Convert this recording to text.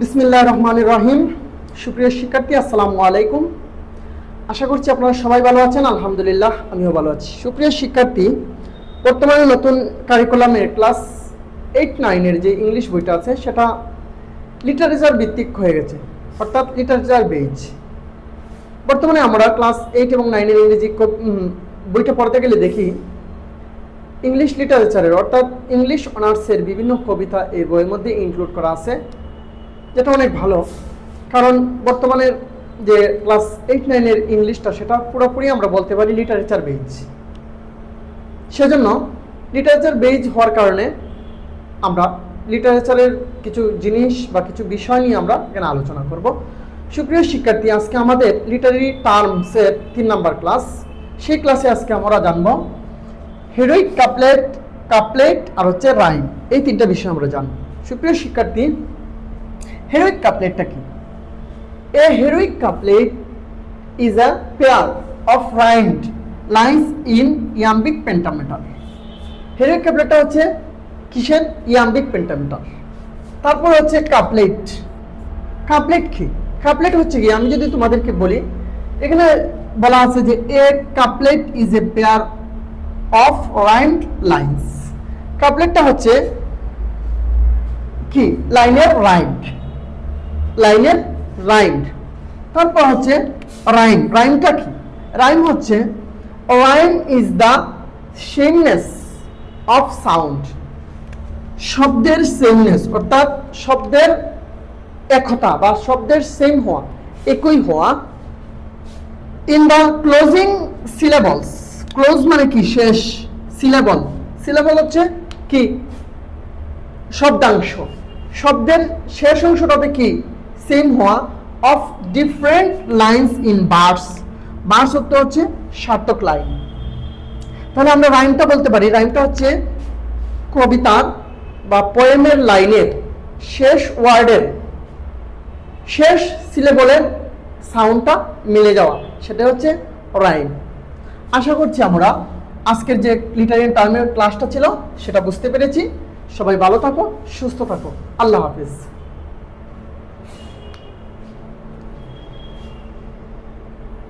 বিসমিল্লাহির রহমানির রহিম। সুপ্রিয় শিক্ষার্থী, আসসালামু আলাইকুম। আশা করছি আপনারা সবাই ভালো আছেন। আলহামদুলিল্লাহ, আমিও ভালো আছি। সুপ্রিয় শিক্ষার্থী, বর্তমানে নতুন কারিকুলামের ক্লাস 8-9-এর যে ইংলিশ বইটা আছে সেটা লিটারেচার ভিত্তিক হয়ে গেছে, অর্থাৎ লিটারেচার বেজ। বর্তমানে আমরা ক্লাস 8 এবং 9-এর ইংরেজি বইটা পড়তে গেলে দেখি ইংলিশ লিটারেচারের অর্থাৎ ইংলিশ অনার্সের বিভিন্ন কবিতা এই বইয়ের মধ্যে ইনক্লুড করা আছে, যেটা অনেক ভালো। কারণ বর্তমানের যে ক্লাস 8-9-এর ইংলিশটা সেটা পুরোপুরি আমরা বলতে পারি লিটারেচার বেজ। সেজন্য লিটারেচার বেজ হওয়ার কারণে আমরা লিটারেচারের কিছু জিনিস বা কিছু বিষয় নিয়ে আমরা এখানে আলোচনা করব। সুপ্রিয় শিক্ষার্থী, আজকে আমাদের লিটারেরি টার্মসের 3 নাম্বার ক্লাস। সেই ক্লাসে আজকে আমরা জানব হেরোইক, কাপলেট আর হচ্ছে রাইম, এই 3টা বিষয় আমরা জানব। সুপ্রিয় শিক্ষার্থী, heroic coupletটা কি? A heroic couplet is a pair of rhymed lines in iambic pentameter. heroic coupletটা হচ্ছে কিসের? iambic pentameter। তারপর হচ্ছে কাপলেট। কাপলেট কি? কাপলেট হচ্ছে কি, আমি যদি তোমাদেরকে বলি, এখানে বলা আছে যে a couplet is a pair of rhymed lines। কাপলেটটা হচ্ছে কি? লাইনের রাইম। তারপর হচ্ছে রাইম। রাইমটা কি? রাইম হচ্ছে rhyme is the sameness of sound. শব্দের সেমনেস অর্থাৎ শব্দের একতা বা শব্দের সেম হওয়া, একই হওয়া। In the closing syllables. Close মানে কি? শেষ। সিলেবল হচ্ছে কি? শব্দাংশ। শব্দের শেষ অংশটাতে কি? সেম হওয়া। Of different lines in bars. Bars অর্থ হচ্ছে সার্থক লাইন। তাহলে আমরা রাইমটা বলতে পারি, রাইমটা হচ্ছে কবিতার বা পোয়েমের লাইনের শেষ ওয়ার্ডের শেষ সিলেবলের সাউন্ডটা মিলে যাওয়া, সেটা হচ্ছে রাইম। আশা করছি আমরা আজকের যে লিটারেরি টার্মের ক্লাসটা ছিল সেটা বুঝতে পেরেছি। সবাই ভালো থাকো, সুস্থ থাকো। আল্লাহ হাফিজ।